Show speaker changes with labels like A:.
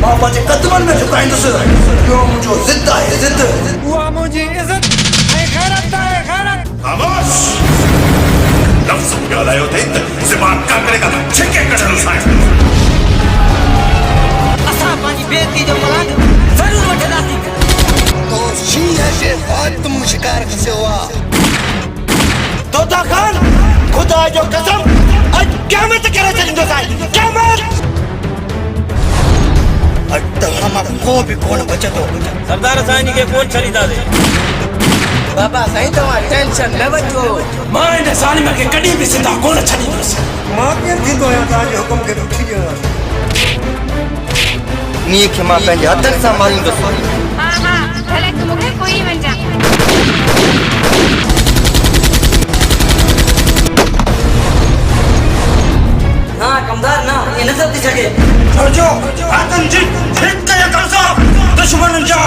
A: मां पंहिंजे कदमनि में झुकाईंदुसि। इहो मुंहिंजो ज़िद आहे, ज़िद।
B: उहा मुंहिंजी इज़त ऐं गैरत आहे, गैरत।
C: खामोश। लफ़्ज़ ॻाल्हायो अथई त ज़बान काकरे खां छिके कढणु साईं।
D: असां पंहिंजी बेइज़ती जो मलाल ज़रूरु वठंदासीं।
A: तो शींहं जे ख़ात्म शिकार खसियो आहे। तोता खान, खुदा जो कसम, अॼु क़यामत करे छॾींदो साईं, क़यामत। अॼु तव्हां मां को बि कोन बचंदो।
E: सरदार साईं खे कोन छॾींदासीं।
D: बाबा साईं तव्हां टेंशन न वठो।
E: मां हिन ज़ालिम खे कॾहिं बि ज़िंदा कोन छॾींदुसि।
A: मां कीअं थींदो आहियां तव्हांजे हुकुम खे रुठी ॾियण।
D: नीअ खे मां पंहिंजे हथनि सां मारींदुसि।
F: हा हा भले तूं मूंखे कोई वञा।
D: ना कमदार ना, ये न थी सघे।
C: छोजो आतंक जी ठीक कया कंसा दुश्मन जा